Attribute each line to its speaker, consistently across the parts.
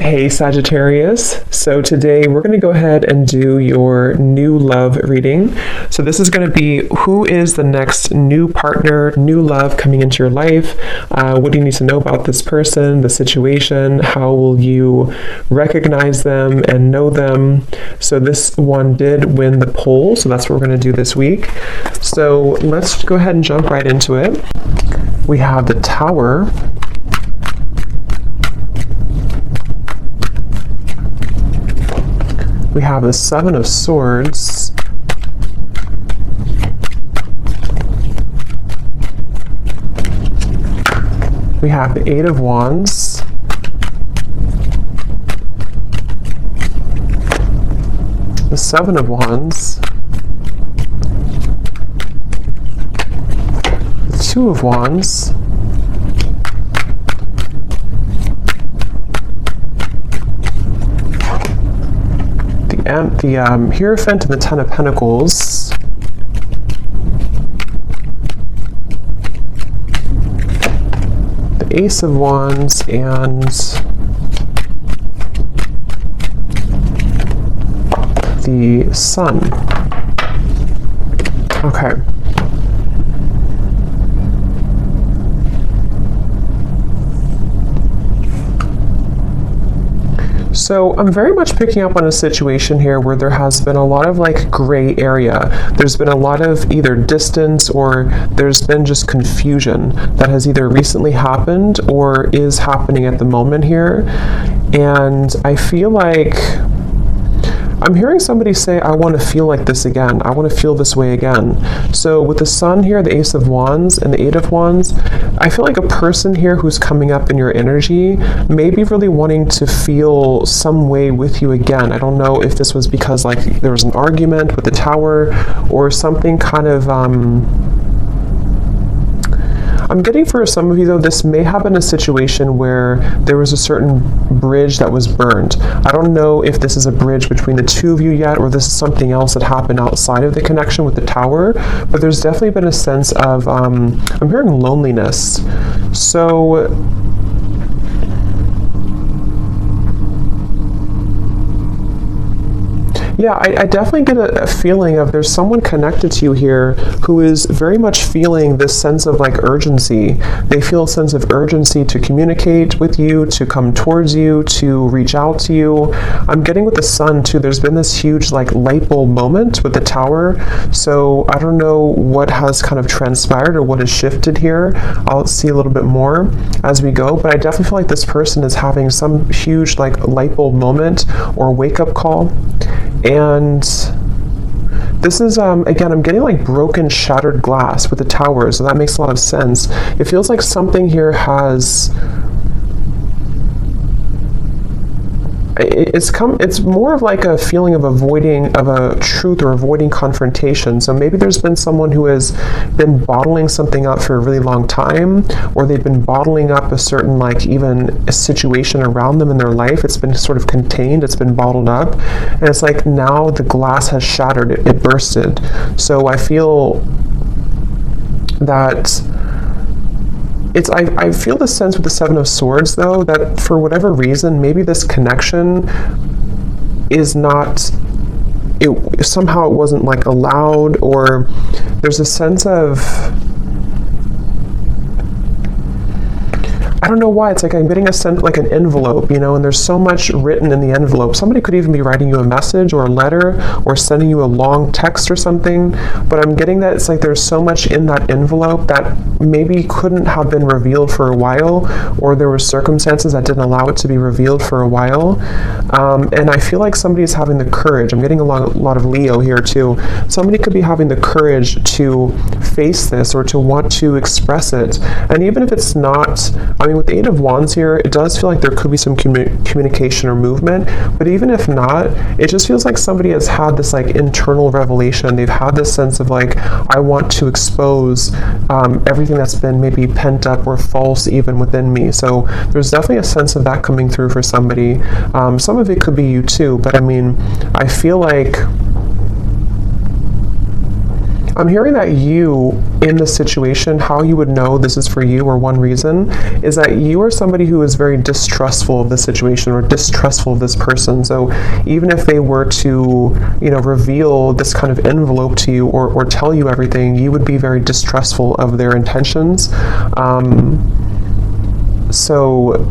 Speaker 1: Hey Sagittarius, so today we're going to go ahead and do your new love reading. So this is going to be who is the next new partner, new love coming into your life. What do you need to know about this person, the situation? How will you recognize them and know them? So this one did win the poll, so that's what we're going to do this week. So let's go ahead and jump right into it. We have the Tower. We have the Seven of Swords. We have the Eight of Wands. The Seven of Wands. The Two of Wands. The Hierophant and the Ten of Pentacles. The Ace of Wands and the Sun. Okay. So I'm very much picking up on a situation here where there has been a lot of like gray area. There's been a lot of either distance or there's been just confusion that has either recently happened or is happening at the moment here. And I feel like I'm hearing somebody say, I want to feel like this again. I want to feel this way again. So with the Sun here, the Ace of Wands and the Eight of Wands, I feel like a person here who's coming up in your energy may be really wanting to feel some way with you again. I don't know if this was because like there was an argument with the Tower or something kind of, I'm getting for some of you though, this may have been a situation where there was a certain bridge that was burned. I don't know if this is a bridge between the two of you yet, or this is something else that happened outside of the connection with the Tower, but there's definitely been a sense of, I'm hearing loneliness. So, yeah, I definitely get a feeling of there's someone connected to you here who is very much feeling this sense of like urgency. They feel a sense of urgency to communicate with you, to come towards you, to reach out to you. I'm getting with the Sun too, there's been this huge like light bulb moment with the Tower. So I don't know what has kind of transpired or what has shifted here. I'll see a little bit more as we go, but I definitely feel like this person is having some huge like light bulb moment or wake up call. And this is, again, I'm getting like broken, shattered glass with the Tower, so that makes a lot of sense. It feels like something here has, it's more of like a feeling of avoiding of a truth or avoiding confrontation. So maybe there's been someone who has been bottling something up for a really long time, or they've been bottling up a certain like even a situation around them in their life. It's been sort of contained, it's been bottled up, and it's like now the glass has shattered, it bursted. So I feel that I feel the sense with the Seven of Swords though that for whatever reason maybe this connection is not, somehow it wasn't like allowed, or there's a sense of, I don't know why, it's like I'm getting a sense like an envelope, you know, and there's so much written in the envelope. Somebody could even be writing you a message or a letter or sending you a long text or something, but I'm getting that it's like there's so much in that envelope that maybe couldn't have been revealed for a while, or there were circumstances that didn't allow it to be revealed for a while. And I feel like somebody is having the courage. I'm getting a lot of Leo here too. Somebody could be having the courage to face this or to want to express it. And even if it's not, I mean, with the Eight of Wands here, it does feel like there could be some communication or movement, but even if not, it just feels like somebody has had this like internal revelation. They've had this sense of like, I want to expose everything that's been maybe pent up or false even within me. So there's definitely a sense of that coming through for somebody. Some of it could be you too, but I mean, I feel like I'm hearing that you, in this situation, how you would know this is for you, or one reason, is that you are somebody who is very distrustful of this situation or distrustful of this person. So even if they were to, reveal this kind of envelope to you or tell you everything, you would be very distrustful of their intentions. So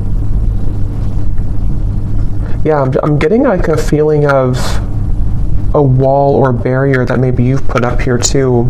Speaker 1: yeah, I'm getting like a feeling of a wall or barrier that maybe you've put up here too.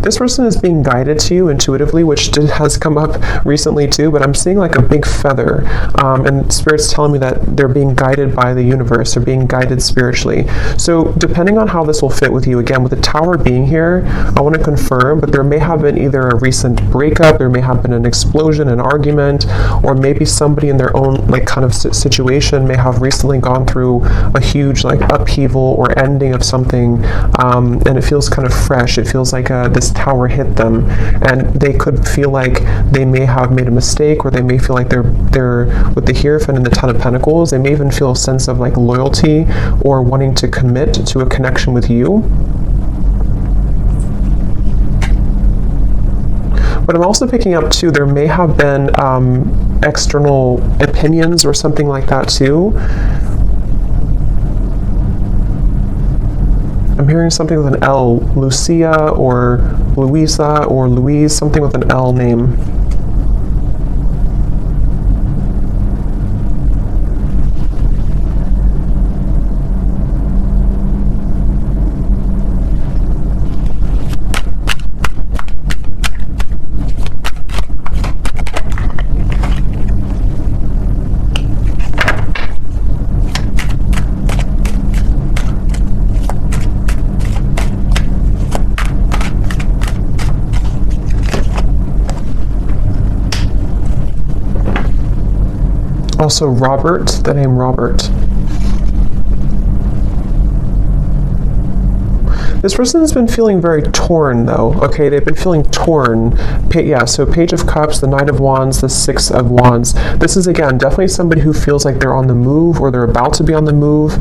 Speaker 1: This person is being guided to you intuitively, which has come up recently too, but I'm seeing like a big feather, and Spirit's telling me that they're being guided by the universe, they're being guided spiritually. So depending on how this will fit with you, again, with the Tower being here, I want to confirm, but there may have been either a recent breakup, there may have been an explosion, an argument, or maybe somebody in their own like kind of situation may have recently gone through a huge like upheaval or ending of something, and it feels kind of fresh. It feels like this Tower hit them, and they could feel like they may have made a mistake, or they may feel like they're with the Hierophant and the Ten of Pentacles, they may even feel a sense of like loyalty or wanting to commit to a connection with you. But I'm also picking up too, there may have been external opinions or something like that too. I'm hearing something with an L, Lucia or Louisa or Louise, something with an L name. Also Robert, the name Robert. This person has been feeling very torn though, okay? They've been feeling torn. So Page of Cups, the Knight of Wands, the Six of Wands. This is, again, definitely somebody who feels like they're on the move, or they're about to be on the move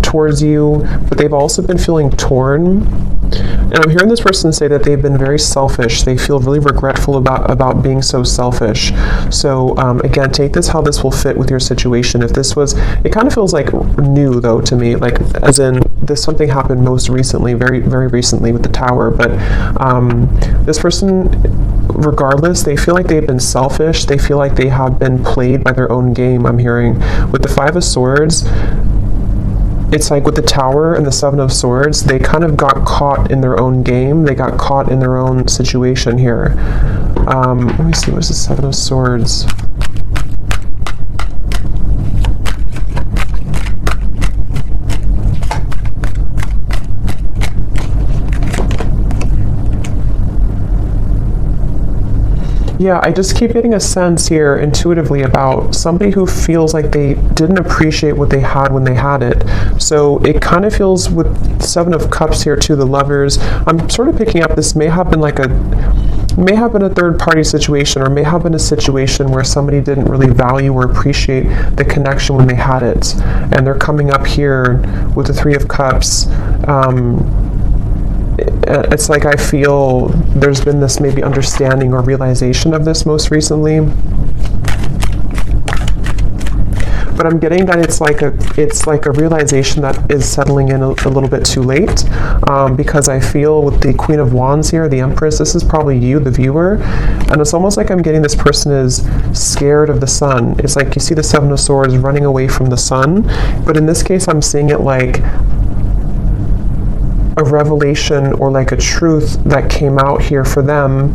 Speaker 1: towards you, but they've also been feeling torn. And I'm hearing this person say that they've been very selfish. They feel really regretful about being so selfish. So again, take this how this will fit with your situation. If this was, it kind of feels like new though to me, like as in this something happened most recently, very, very recently with the Tower. But this person, regardless, they feel like they've been selfish. They feel like they have been played by their own game, I'm hearing. With the Five of Swords, it's like with the Tower and the Seven of Swords, they kind of got caught in their own game. They got caught in their own situation here. Let me see, what's the Seven of Swords? Yeah, I just keep getting a sense here intuitively about somebody who feels like they didn't appreciate what they had when they had it. So it kind of feels with Seven of Cups here too, the Lovers. I'm sort of picking up this may have been a third party situation, or may have been a situation where somebody didn't really value or appreciate the connection when they had it. And they're coming up here with the Three of Cups. It's like I feel there's been this maybe understanding or realization of this most recently. But I'm getting that it's like a realization that is settling in a little bit too late, because I feel with the Queen of Wands here, the Empress, this is probably you, the viewer, and it's almost like I'm getting this person is scared of the sun. It's like you see the Seven of Swords running away from the sun, but in this case I'm seeing it like a revelation or like a truth that came out here for them,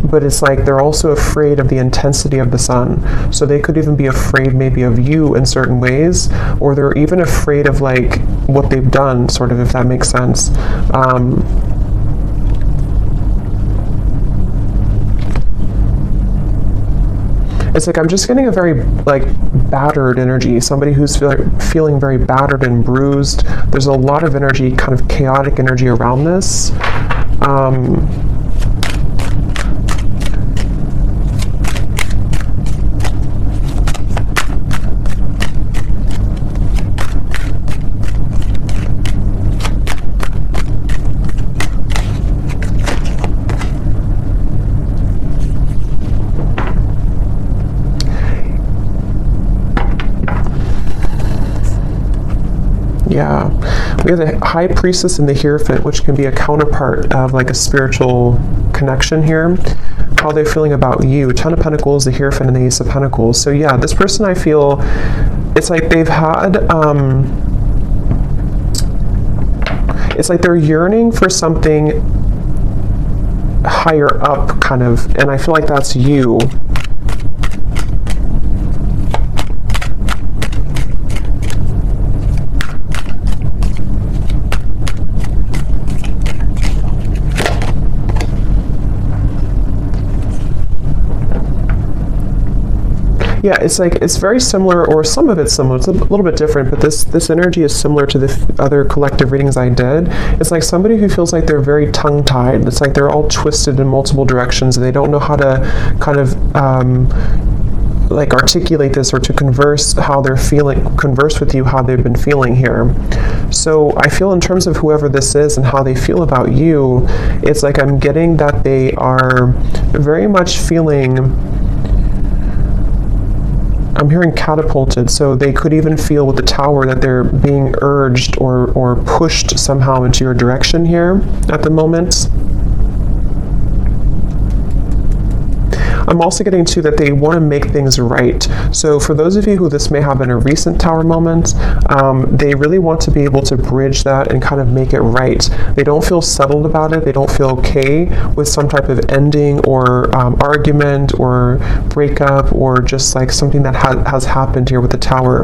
Speaker 1: but it's like they're also afraid of the intensity of the sun. So they could even be afraid maybe of you in certain ways, or they're even afraid of like what they've done, sort of, if that makes sense. It's like I'm just getting a very like battered energy, somebody who's feeling very battered and bruised. There's a lot of energy, kind of chaotic energy around this. Yeah. We have the High Priestess and the Hierophant, which can be a counterpart of like a spiritual connection here. How they're feeling about you. Ten of Pentacles, the Hierophant, and the Ace of Pentacles. So yeah, this person, I feel, it's like they've had, it's like they're yearning for something higher up, kind of, and I feel like that's you. Yeah, it's like, it's very similar, or some of it's similar. It's a little bit different, but this energy is similar to the other collective readings I did. It's like somebody who feels like they're very tongue-tied. It's like they're all twisted in multiple directions, and they don't know how to kind of like articulate this, or to converse how they're feeling, converse with you how they've been feeling here. So I feel, in terms of whoever this is and how they feel about you, it's like I'm getting that they are very much feeling, I'm hearing catapulted, so they could even feel with the Tower that they're being urged or pushed somehow into your direction here at the moment. I'm also getting to that they want to make things right. So for those of you who this may have been a recent Tower moment, they really want to be able to bridge that and kind of make it right. They don't feel settled about it. They don't feel okay with some type of ending or argument or breakup, or just like something that has happened here with the Tower.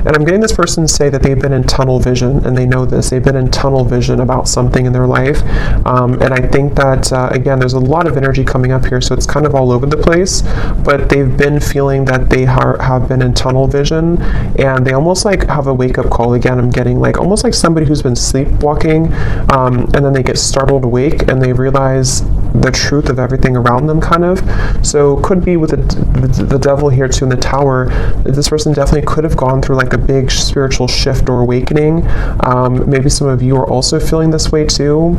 Speaker 1: And I'm getting this person to say that they've been in tunnel vision, and they know this. They've been in tunnel vision about something in their life. And I think that, again, there's a lot of energy coming up here, so it's kind of all over the place, but they've been feeling that they have been in tunnel vision, and they almost like have a wake-up call. Again, I'm getting like almost like somebody who's been sleepwalking, and then they get startled awake, and they realize the truth of everything around them, kind of. So could be with the devil here too in the Tower. This person definitely could have gone through like a big spiritual shift or awakening. Maybe some of you are also feeling this way too.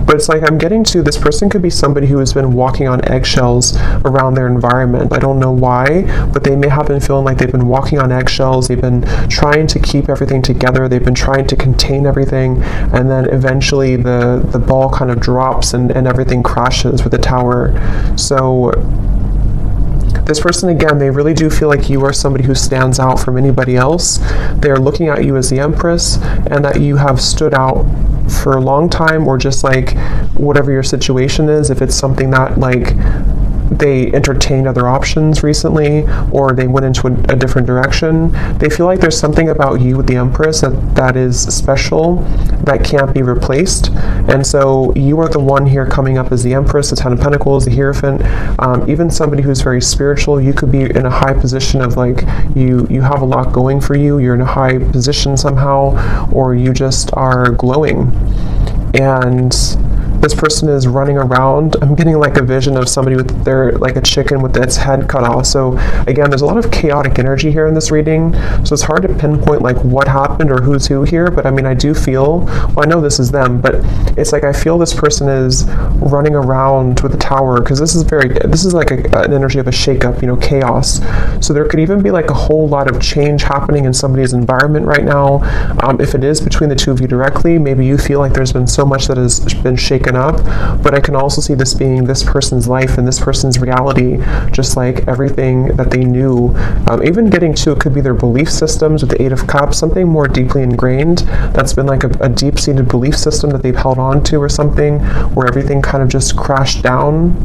Speaker 1: But it's like I'm getting to, this person could be somebody who has been walking on eggshells around their environment. I don't know why, but they may have been feeling like they've been walking on eggshells. They've been trying to keep everything together. They've been trying to contain everything, and then eventually the ball kind of drops and everything crashes with the Tower. So this person, again, they really do feel like you are somebody who stands out from anybody else. They're looking at you as the Empress, and that you have stood out for a long time, or just like whatever your situation is. If it's something that like they entertained other options recently, or they went into a different direction, they feel like there's something about you with the Empress that is special, that can't be replaced. And so you are the one here coming up as the Empress, the Ten of Pentacles, the Hierophant. Even somebody who's very spiritual, you could be in a high position of like you have a lot going for you, you're in a high position somehow, or you just are glowing. And this person is running around. I'm getting like a vision of somebody with their, like a chicken with its head cut off. So again, there's a lot of chaotic energy here in this reading. So it's hard to pinpoint like what happened or who's who here. But I mean, I do feel, well, I know this is them, but it's like I feel this person is running around with the Tower, because this is like an energy of a shakeup, you know, chaos. So there could even be like a whole lot of change happening in somebody's environment right now. If it is between the two of you directly, maybe you feel like there's been so much that has been shaken up, but I can also see this being this person's life and this person's reality, just like everything that they knew. Even getting to, it could be their belief systems with the Eight of Cups, something more deeply ingrained that's been like a deep-seated belief system that they've held on to, or something where everything kind of just crashed down.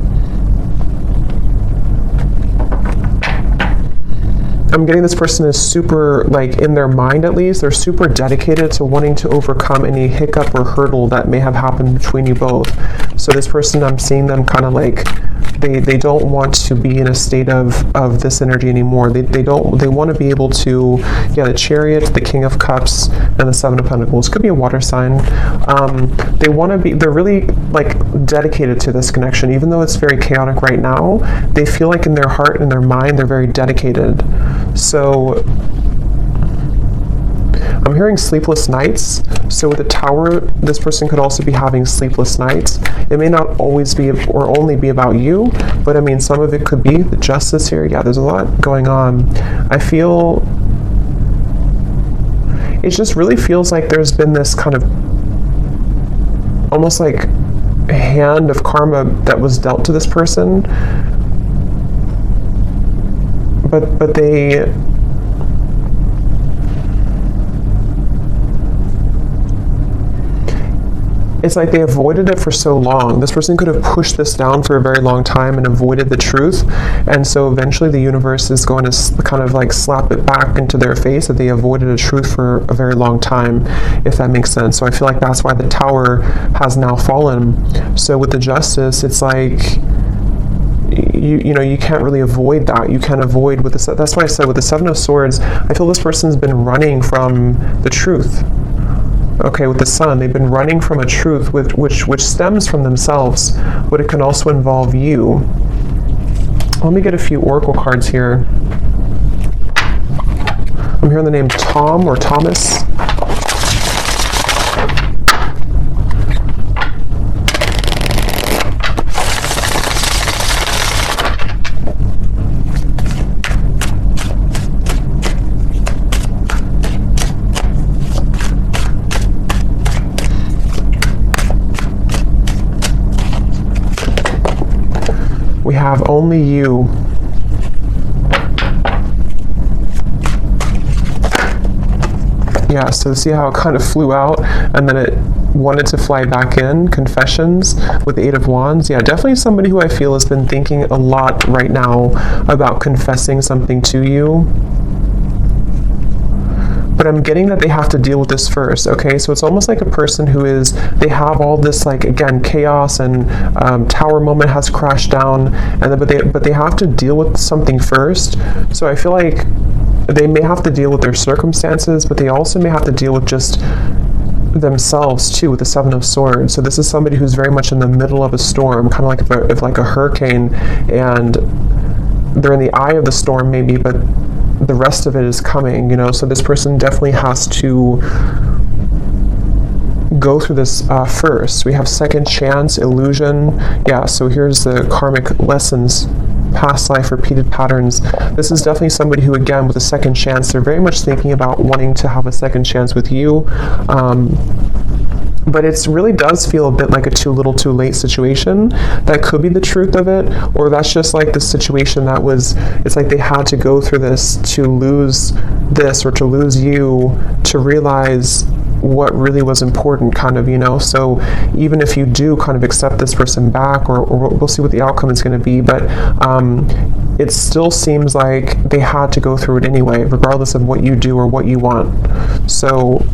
Speaker 1: I'm getting this person is super, like in their mind at least, they're super dedicated to wanting to overcome any hiccup or hurdle that may have happened between you both. So this person, I'm seeing them kind of like, they don't want to be in a state of this energy anymore. They want to be able to, yeah, the Chariot, the King of Cups, and the Seven of Pentacles. Could be a water sign. They want to be, they're really like dedicated to this connection, even though it's very chaotic right now. They feel like in their heart and their mind, they're very dedicated. So I'm hearing sleepless nights. So with the Tower, this person could also be having sleepless nights. It may not always be or only be about you, but I mean, some of it could be the Justice here. Yeah, there's a lot going on. I feel it just really feels like there's been this kind of almost like a hand of karma that was dealt to this person, but they it's like they avoided it for so long. This person could have pushed this down for a very long time and avoided the truth. And so eventually the universe is going to kind of like slap it back into their face that they avoided a truth for a very long time, if that makes sense. So I feel like that's why the Tower has now fallen. So with the Justice, it's like, you know, you can't really avoid that. You can't avoid with the, that's why I said with the Seven of Swords, I feel this person's been running from the truth. Okay, with the Sun, they've been running from a truth which stems from themselves, but it can also involve you. Let me get a few oracle cards here. I'm hearing the name Tom or Thomas. We have only you. Yeah, so see how it kind of flew out and then it wanted to fly back in. Confessions with the Eight of Wands. Yeah, definitely somebody who I feel has been thinking a lot right now about confessing something to you. But I'm getting that they have to deal with this first, okay? So it's almost like a person who is, they have all this, like, again, chaos and Tower moment has crashed down, and then, but they have to deal with something first. So I feel like they may have to deal with their circumstances, but they also may have to deal with just themselves too, with the Seven of Swords. So this is somebody who's very much in the middle of a storm, kind of like if like a hurricane, and they're in the eye of the storm maybe, but the rest of it is coming, you know. So this person definitely has to go through this first. We have second chance, illusion. Yeah, so here's the karmic lessons, past life, repeated patterns. This is definitely somebody who, again, with a second chance, they're very much thinking about wanting to have a second chance with you. But it really does feel a bit like a too little too late situation. That could be the truth of it, or that's just like the situation that was, it's like they had to go through this to lose this or to lose you to realize what really was important, kind of, you know. So even if you do kind of accept this person back, or we'll see what the outcome is going to be, but it still seems like they had to go through it anyway, regardless of what you do or what you want. So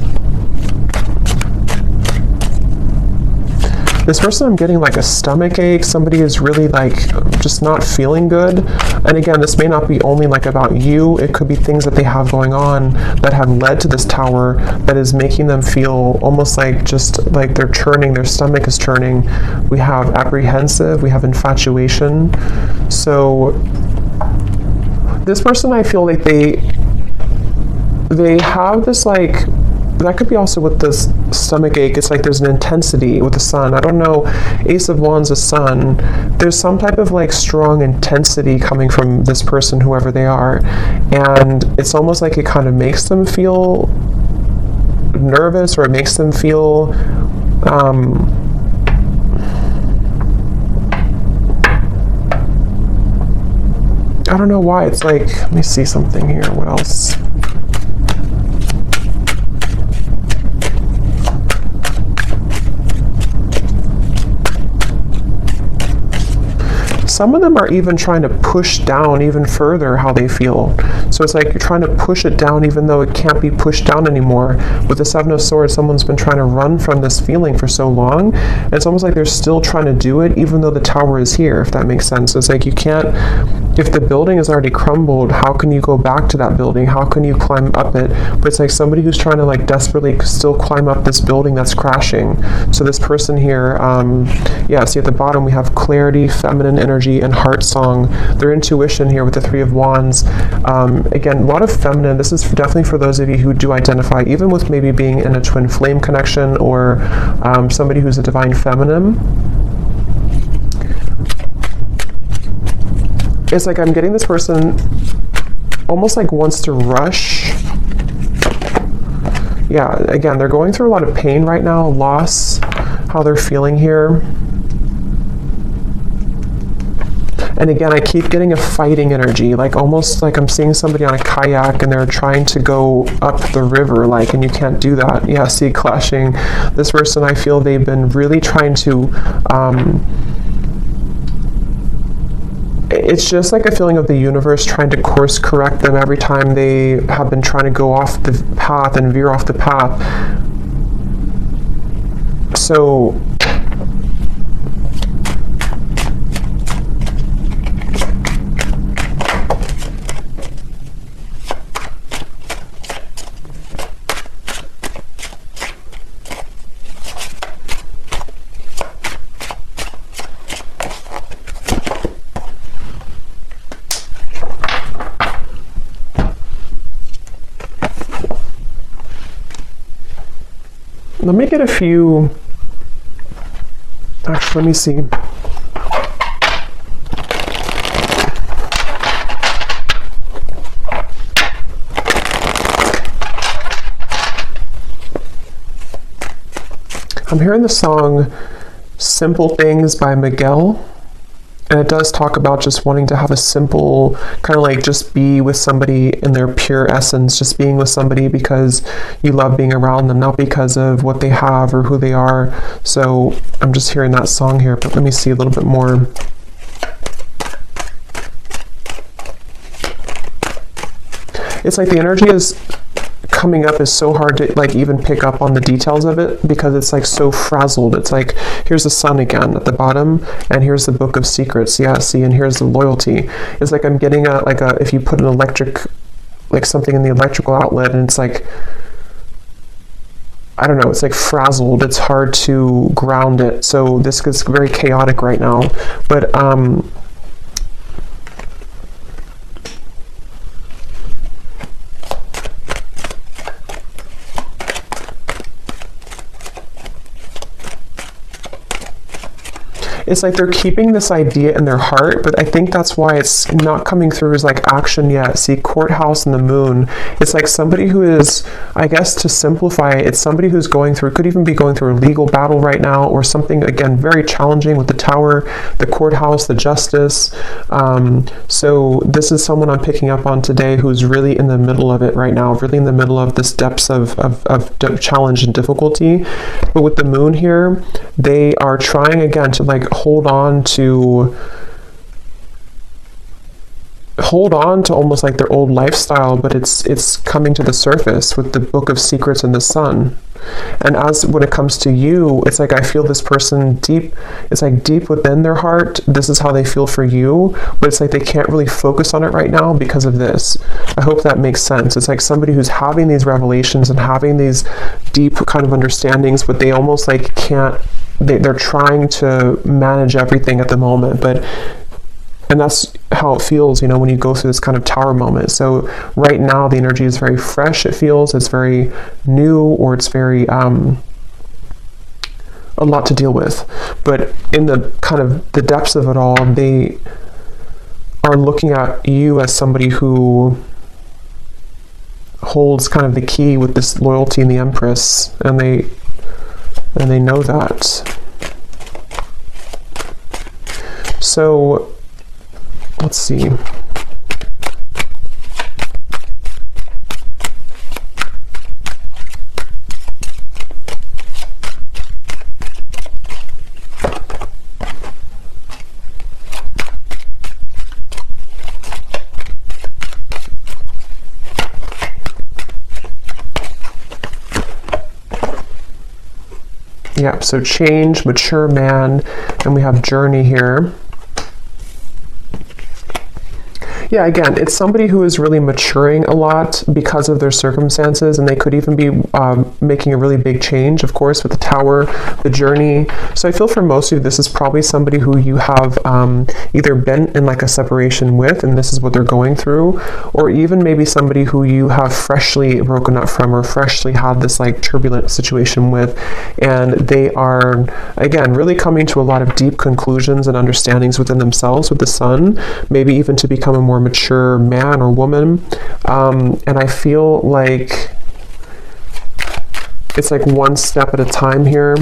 Speaker 1: this person, I'm getting like a stomach ache. Somebody is really like just not feeling good. And again, this may not be only like about you. It could be things that they have going on that have led to this Tower that is making them feel almost like just like they're churning, their stomach is churning. We have apprehensive, we have infatuation. So this person, I feel like they have this like, that could be also with this stomach ache. It's like there's an intensity with the Sun. I don't know, Ace of Wands, the Sun. There's some type of like strong intensity coming from this person, whoever they are. And it's almost like it kind of makes them feel nervous, or it makes them feel I don't know why. It's like, let me see something here. What else? Some of them are even trying to push down even further how they feel. So it's like you're trying to push it down even though it can't be pushed down anymore. With the Seven of Swords, someone's been trying to run from this feeling for so long. And it's almost like they're still trying to do it even though the Tower is here, if that makes sense. So it's like you can't, if the building is already crumbled, how can you go back to that building? How can you climb up it? But it's like somebody who's trying to like desperately still climb up this building that's crashing. So this person here, yeah, see at the bottom we have clarity, feminine energy, and heart song. Their intuition here with the Three of Wands. Again, a lot of feminine. This is definitely for those of you who do identify even with maybe being in a twin flame connection, or somebody who's a divine feminine. It's like I'm getting this person almost like wants to rush Yeah, again, they're going through a lot of pain right now, loss, how they're feeling here. And again, I keep getting a fighting energy, like almost like I'm seeing somebody on a kayak and they're trying to go up the river, like, and you can't do that. Yeah, see, clashing. This person, I feel they've been really trying to, it's just like a feeling of the universe trying to course correct them every time they have been trying to go off the path and veer off the path. So, let me get a few, actually, let me see. I'm hearing the song Simple Things by Miguel. And it does talk about just wanting to have a simple, kind of like just be with somebody in their pure essence, just being with somebody because you love being around them, not because of what they have or who they are. So I'm just hearing that song here, but let me see a little bit more. It's like the energy is coming up is so hard to like even pick up on the details of it because it's like so frazzled. It's like, here's the sun again at the bottom and here's the book of secrets. Yeah, see, and here's the loyalty. It's like I'm getting if you put an electric, like something in the electrical outlet and it's like, I don't know, it's like frazzled. It's hard to ground it. So this is very chaotic right now. But it's like they're keeping this idea in their heart, but I think that's why it's not coming through as like action yet. See, courthouse and the moon. It's like somebody who is, I guess to simplify it, it's somebody who's going through, could even be going through a legal battle right now or something, again, very challenging with the tower, the courthouse, the justice. So this is someone I'm picking up on today who's really in the middle of it right now, really in the middle of this depths of challenge and difficulty. But with the moon here, they are trying again to like hold on to almost like their old lifestyle, but it's coming to the surface with the book of secrets and the sun. And as when it comes to you, it's like I feel this person deep, it's like deep within their heart, this is how they feel for you, but it's like they can't really focus on it right now because of this. I hope that makes sense. It's like somebody who's having these revelations and having these deep kind of understandings, but they almost like can't, they're trying to manage everything at the moment, and that's how it feels, you know, when you go through this kind of tower moment. So right now the energy is very fresh, it feels, it's very new, or it's very a lot to deal with. But in the kind of the depths of it all, they are looking at you as somebody who holds kind of the key with this loyalty in the Empress, and they know that. So let's see. Yeah, so change, mature man, and we have journey here. Yeah, again, it's somebody who is really maturing a lot because of their circumstances, and they could even be making a really big change, of course, with the tower, the journey. So I feel for most of you, this is probably somebody who you have either been in like a separation with, and this is what they're going through, or even maybe somebody who you have freshly broken up from or freshly had this like turbulent situation with, and they are, again, really coming to a lot of deep conclusions and understandings within themselves with the sun, maybe even to become a more mature man or woman. And I feel like it's like one step at a time here.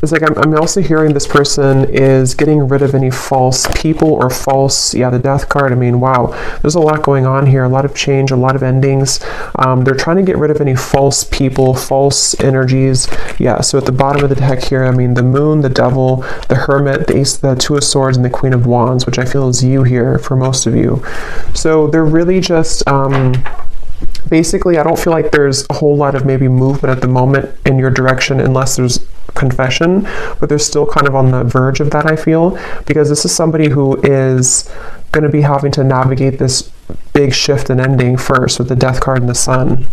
Speaker 1: It's like I'm also hearing this person is getting rid of any false people or false, yeah, the death card. I mean, wow, there's a lot going on here, a lot of change, a lot of endings. They're trying to get rid of any false people, false energies. Yeah, so at the bottom of the deck here, I mean, the moon, the devil, the hermit, the ace, the two of swords, and the queen of wands, which I feel is you here for most of you. So they're really just... basically, I don't feel like there's a whole lot of maybe movement at the moment in your direction unless there's confession, but they're still kind of on the verge of that, I feel, because this is somebody who is going to be having to navigate this big shift and ending first with the death card and the sun.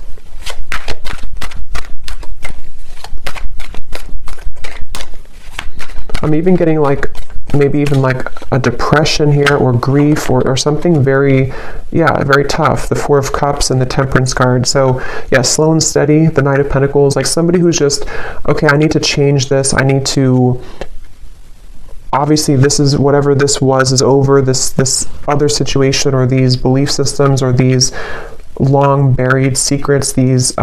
Speaker 1: I'm even getting like maybe even like a depression here or grief or something very, yeah, very tough. The Four of Cups and the Temperance card. So yeah, slow and steady, the Knight of Pentacles, like somebody who's just, okay, I need to change this. I need to, obviously this is, whatever this was is over, this other situation or these belief systems or these long buried secrets, these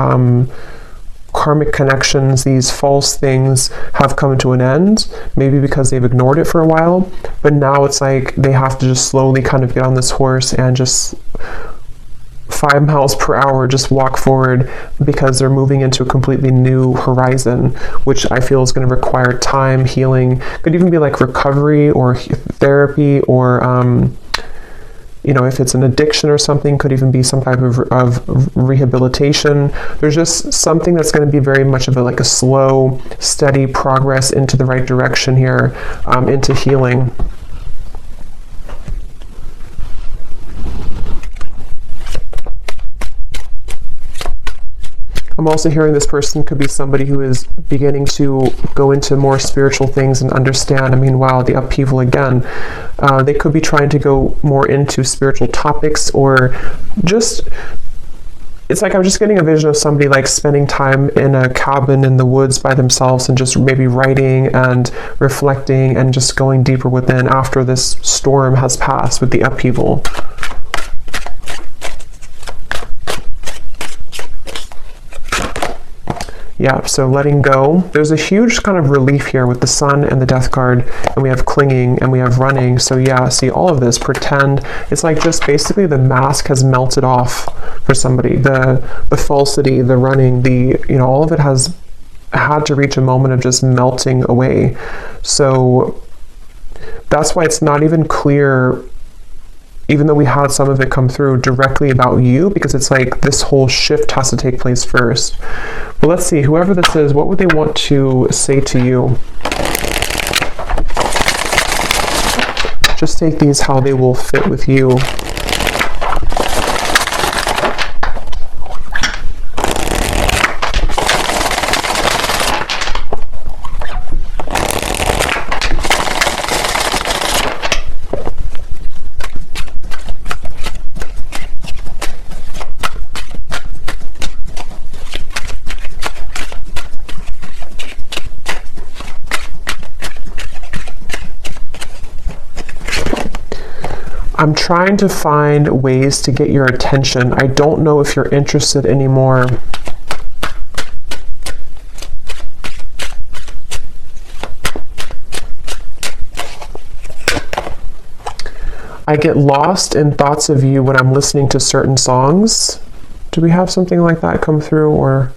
Speaker 1: karmic connections, these false things have come to an end, maybe because they've ignored it for a while, but now it's like they have to just slowly kind of get on this horse and just 5 miles per hour just walk forward, because they're moving into a completely new horizon, which I feel is going to require time, healing, could even be like recovery or therapy, or you know, if it's an addiction or something, could even be some type of rehabilitation. There's just something that's going to be very much of like a slow, steady progress into the right direction here, into healing. I'm also hearing this person could be somebody who is beginning to go into more spiritual things and understand. I mean, wow, the upheaval again. They could be trying to go more into spiritual topics, or just, it's like I'm just getting a vision of somebody like spending time in a cabin in the woods by themselves and just maybe writing and reflecting and just going deeper within after this storm has passed with the upheaval. Yeah, so letting go. There's a huge kind of relief here with the sun and the death card, and we have clinging and we have running. So yeah, see all of this, pretend. It's like just basically the mask has melted off for somebody. The falsity, the running, the, you know, all of it has had to reach a moment of just melting away. So that's why it's not even clear, even though we had some of it come through directly about you, because it's like this whole shift has to take place first. But let's see, whoever this is, what would they want to say to you? Just take these how they will fit with you. I'm trying to find ways to get your attention. I don't know if you're interested anymore. I get lost in thoughts of you when I'm listening to certain songs. Do we have something like that come through? Or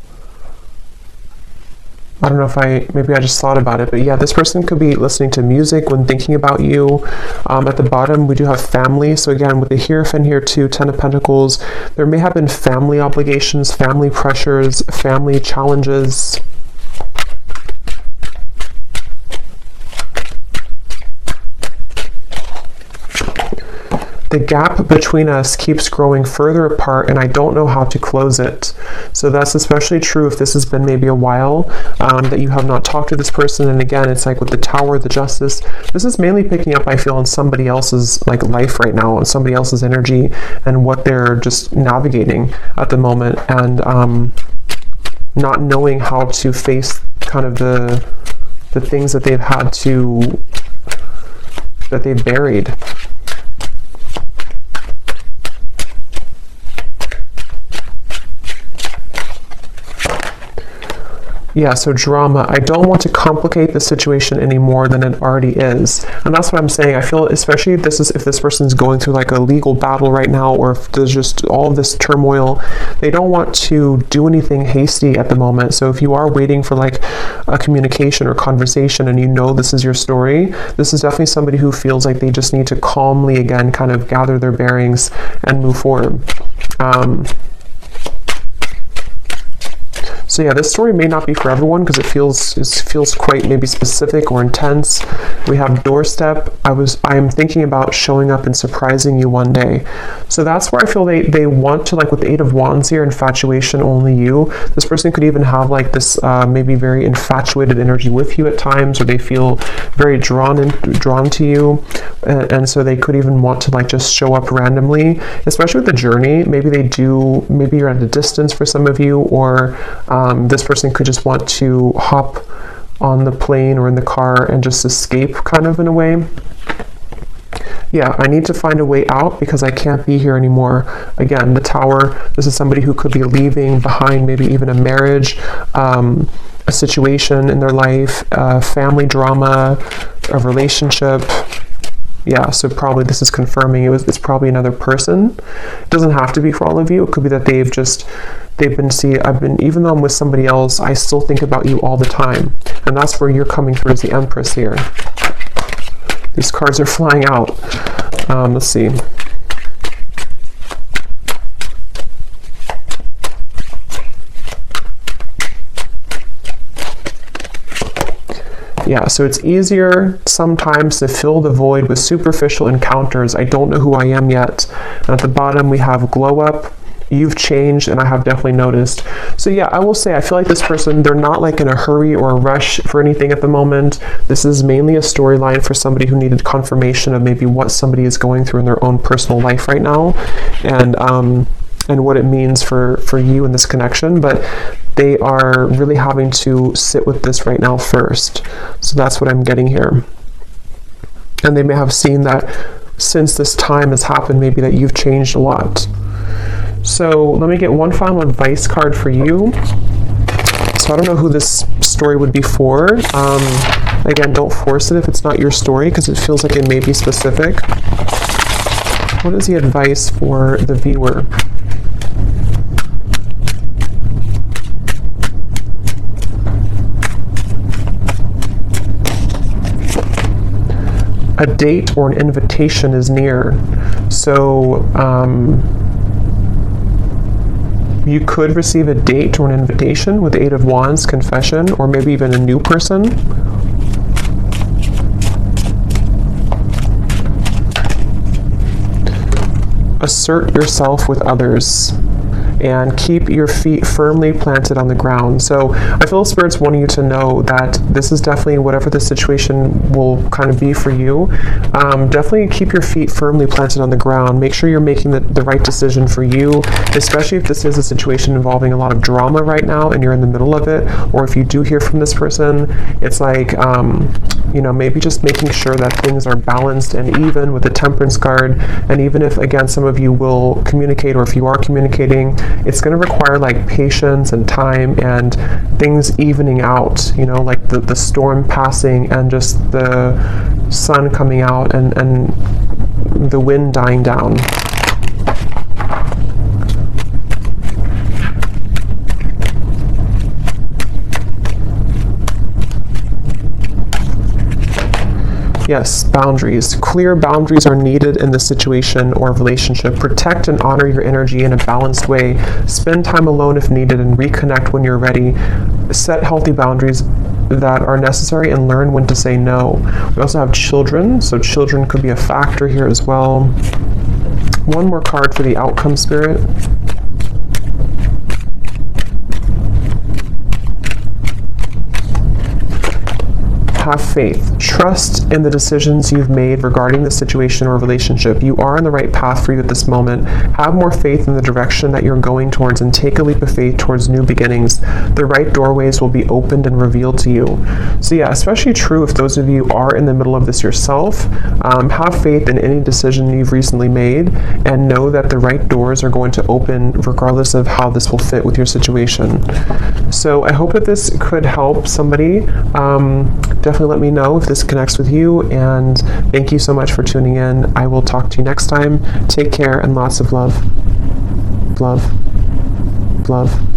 Speaker 1: I don't know if maybe I just thought about it, but yeah, this person could be listening to music when thinking about you. At the bottom, we do have family. So again, with the Hierophant here too, 10 of Pentacles, there may have been family obligations, family pressures, family challenges. The gap between us keeps growing further apart, and I don't know how to close it. So that's especially true if this has been maybe a while that you have not talked to this person. And again, it's like with the Tower, the Justice, this is mainly picking up, I feel, on somebody else's like life right now, on somebody else's energy and what they're just navigating at the moment, and not knowing how to face kind of the things that they've had to, that they've buried. Yeah, so drama. I don't want to complicate the situation any more than it already is. And that's what I'm saying. I feel, especially if this person's going through like a legal battle right now, or if there's just all of this turmoil, they don't want to do anything hasty at the moment. So if you are waiting for like a communication or conversation and you know this is your story, this is definitely somebody who feels like they just need to calmly, again, kind of gather their bearings and move forward. So yeah, this story may not be for everyone because it feels quite maybe specific or intense. We have doorstep. I am thinking about showing up and surprising you one day. So that's where I feel they want to, like with the Eight of Wands here, infatuation, only you. This person could even have like this maybe very infatuated energy with you at times, or they feel very drawn to you. And so they could even want to like just show up randomly, especially with the journey. Maybe you're at a distance for some of you, or this person could just want to hop on the plane or in the car and just escape, kind of, in a way. Yeah, I need to find a way out because I can't be here anymore. Again, the Tower, this is somebody who could be leaving behind maybe even a marriage, a situation in their life, family drama, a relationship. Yeah, so probably this is confirming it's probably another person. It doesn't have to be for all of you. It could be that even though I'm with somebody else, I still think about you all the time. And that's where you're coming through as the Empress here. These cards are flying out. Let's see. Yeah, so it's easier sometimes to fill the void with superficial encounters. I don't know who I am yet. And at the bottom we have glow up. You've changed, and I have definitely noticed. So yeah, I will say I feel like this person, they're not like in a hurry or a rush for anything at the moment. This is mainly a storyline for somebody who needed confirmation of maybe what somebody is going through in their own personal life right now, and what it means for you in this connection. But they are really having to sit with this right now first. So that's what I'm getting here. And they may have seen that since this time has happened, maybe that you've changed a lot. So let me get one final advice card for you. So I don't know who this story would be for. Again, don't force it if it's not your story, because it feels like it may be specific. What is the advice for the viewer? A date or an invitation is near. So you could receive a date or an invitation with the Eight of Wands, confession, or maybe even a new person. Assert yourself with others and keep your feet firmly planted on the ground. So I feel Spirit's wanting you to know that this is definitely, whatever the situation will kind of be for you, definitely keep your feet firmly planted on the ground. Make sure you're making the right decision for you, especially if this is a situation involving a lot of drama right now and you're in the middle of it, or if you do hear from this person, it's like, maybe just making sure that things are balanced and even with the Temperance card. And even if, again, some of you will communicate, or if you are communicating, it's going to require like patience and time and things evening out, like the storm passing and just the sun coming out and the wind dying down. Yes, boundaries. Clear boundaries are needed in this situation or relationship. Protect and honor your energy in a balanced way. Spend time alone if needed and reconnect when you're ready. Set healthy boundaries that are necessary and learn when to say no. We also have children, so children could be a factor here as well. One more card for the outcome, Spirit. have faith. Trust in the decisions you've made regarding the situation or relationship. You are on the right path for you at this moment. Have more faith in the direction that you're going towards and take a leap of faith towards new beginnings. The right doorways will be opened and revealed to you. So yeah, especially true if those of you are in the middle of this yourself. Have faith in any decision you've recently made and know that the right doors are going to open regardless of how this will fit with your situation. So I hope that this could help somebody. Definitely let me know if this connects with you, and thank you so much for tuning in. I will talk to you next time. Take care and lots of love. Love. Love.